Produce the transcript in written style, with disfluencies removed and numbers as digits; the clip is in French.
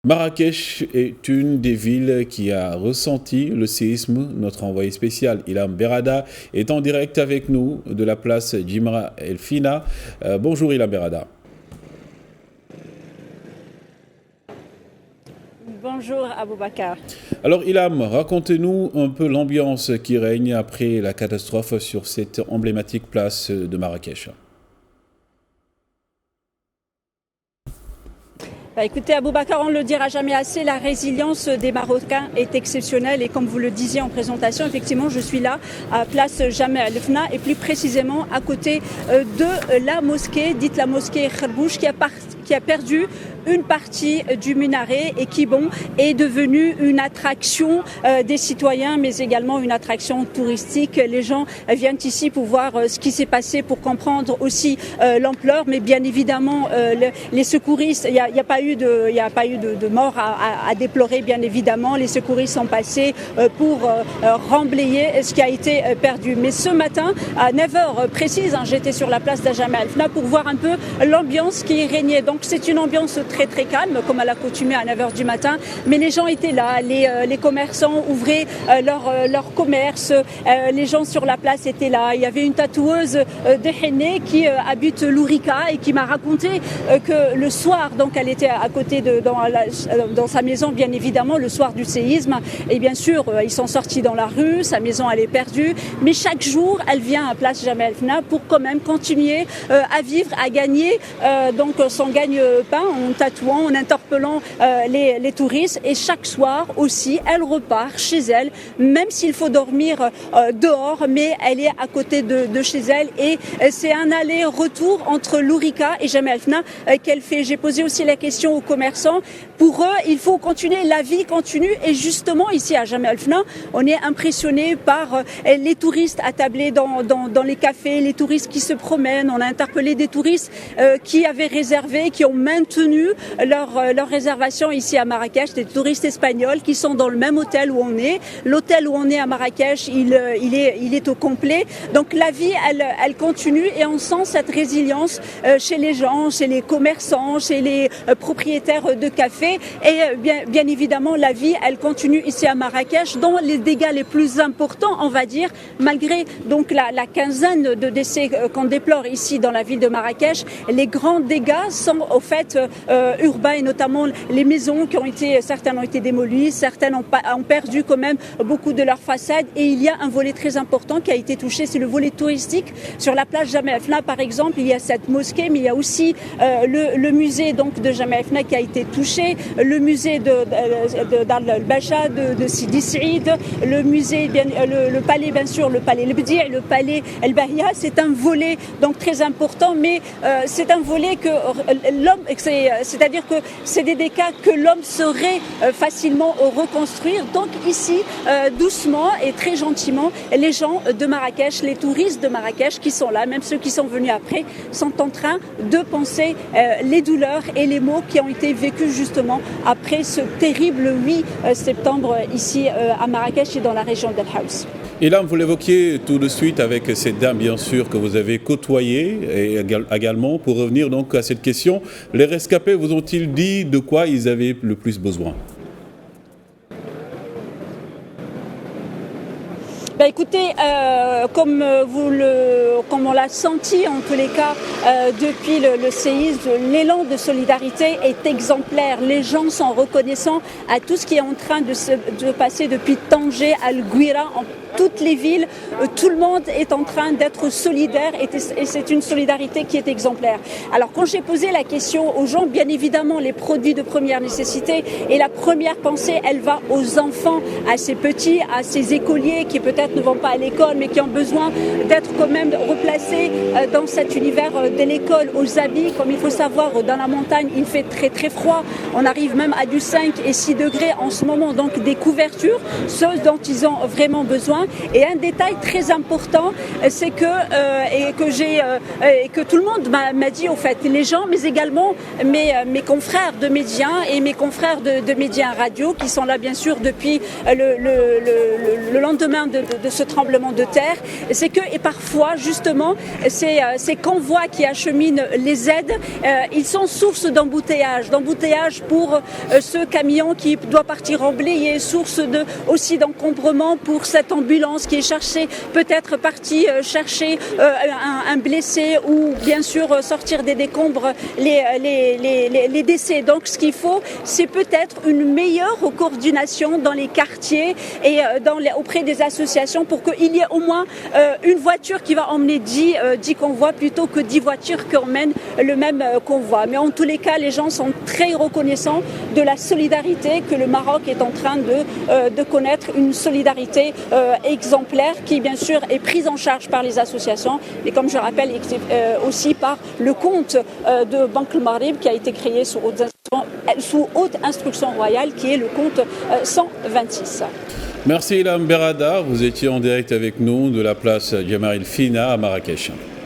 Marrakech est une des villes qui a ressenti le séisme. Notre envoyé spécial Ilham Berrada est en direct avec nous de la place Djimra El Fina. Bonjour Ilham Berrada. Bonjour Aboubakar. Alors Ilham, racontez-nous un peu l'ambiance qui règne après la catastrophe sur cette emblématique place de Marrakech. Écoutez Aboubakar, on ne le dira jamais assez, la résilience des Marocains est exceptionnelle et comme vous le disiez en présentation, effectivement je suis là à place Djamra El Fina et plus précisément à côté de la mosquée, dite la mosquée Kherbouch qui a perdu une partie du minaret et qui est devenue une attraction des citoyens mais également une attraction touristique. Les gens viennent ici pour voir ce qui s'est passé, pour comprendre aussi l'ampleur, mais bien évidemment les secouristes, il n'y a pas eu de mort à déplorer bien évidemment. Les secouristes sont passés pour remblayer ce qui a été perdu. Mais ce matin à 9h précise, j'étais sur la place de Djamra El Fina pour voir un peu l'ambiance qui régnait. Donc c'est une ambiance très très calme comme à l'accoutumée à 9h du matin, mais les gens étaient là, les commerçants ouvraient leur commerce, les gens sur la place étaient là. Il y avait une tatoueuse de Henné qui habite Lourika et qui m'a raconté que le soir, donc elle était à côté dans sa maison bien évidemment le soir du séisme et bien sûr ils sont sortis dans la rue, sa maison elle est perdue, mais chaque jour elle vient à place Djamra El Fina pour quand même continuer à vivre, à gagner donc son gagne-pain en tatouant, en interpellant les touristes et chaque soir aussi elle repart chez elle même s'il faut dormir dehors, mais elle est à côté de chez elle et c'est un aller-retour entre Lourika et Djamra El Fina qu'elle fait. J'ai posé aussi la question aux commerçants, pour eux il faut continuer, la vie continue et justement ici à Djamra El Fina on est impressionné par les touristes attablés dans les cafés, les touristes qui se promènent. On a interpellé des touristes qui avaient réservé, qui ont maintenu leur réservation ici à Marrakech, des touristes espagnols qui sont dans le même hôtel où on est. L'hôtel où on est à Marrakech, il est au complet. Donc la vie, elle continue et on sent cette résilience chez les gens, chez les commerçants, chez les propriétaires de cafés. Et bien évidemment, la vie, elle continue ici à Marrakech, dont les dégâts les plus importants, on va dire, malgré donc la quinzaine de décès qu'on déplore ici dans la ville de Marrakech, les grands dégâts sont au fait urbains et notamment les maisons certaines ont été démolies, certaines ont perdu quand même beaucoup de leurs façades et il y a un volet très important qui a été touché, c'est le volet touristique. Sur la place Djamra El Fina par exemple, il y a cette mosquée mais il y a aussi le musée donc de Djamra El Fina qui a été touché, le musée d'Al Bacha de Sidi Saïd, le musée le palais bien sûr, le palais El Bdi, le palais El Bahia, c'est un volet donc très important mais c'est un volet que l'homme, c'est-à-dire que c'est des dégâts que l'homme saurait facilement reconstruire. Donc ici, doucement et très gentiment, les gens de Marrakech, les touristes de Marrakech qui sont là, même ceux qui sont venus après, sont en train de penser les douleurs et les maux qui ont été vécus justement après ce terrible 8 septembre ici à Marrakech et dans la région d'El Haouz. Et là, vous l'évoquiez tout de suite avec cette dame, bien sûr, que vous avez côtoyée et également, pour revenir donc à cette question, les rescapés vous ont-ils dit de quoi ils avaient le plus besoin ? Écoutez, comme on l'a senti en tous les cas depuis le séisme, l'élan de solidarité est exemplaire. Les gens sont reconnaissants à tout ce qui est en train de se passer depuis Tanger, Al-Gouira, en toutes les villes. Tout le monde est en train d'être solidaire et c'est une solidarité qui est exemplaire. Alors quand j'ai posé la question aux gens, bien évidemment les produits de première nécessité et la première pensée, elle va aux enfants, à ces petits, à ces écoliers qui peut-être ne vont pas à l'école mais qui ont besoin d'être quand même replacés dans cet univers de l'école, aux habits. Comme il faut savoir, dans la montagne il fait très très froid, on arrive même à du 5 et 6 degrés en ce moment, donc des couvertures, ce dont ils ont vraiment besoin. Et un détail très important, c'est que tout le monde m'a dit au fait, les gens mais également mes confrères de médias et mes confrères de médias radio qui sont là bien sûr depuis le lendemain de ce tremblement de terre. C'est que, et parfois, justement, ces convois qui acheminent les aides, ils sont source d'embouteillage pour ce camion qui doit partir emblayé, source aussi d'encombrement pour cette ambulance qui est cherchée, peut-être partie chercher un blessé ou bien sûr sortir des décombres les décès. Donc ce qu'il faut, c'est peut-être une meilleure coordination dans les quartiers et auprès des associations pour qu'il y ait au moins une voiture qui va emmener 10 convois plutôt que 10 voitures qui emmènent le même convoi. Mais en tous les cas, les gens sont très reconnaissants de la solidarité que le Maroc est en train de connaître, une solidarité exemplaire qui bien sûr est prise en charge par les associations et comme je rappelle aussi par le compte de Banque Le Maghreb qui a été créé sous haute instruction royale qui est le compte 126. Merci Ilham Berrada, vous étiez en direct avec nous de la place Jemaa El Fina à Marrakech.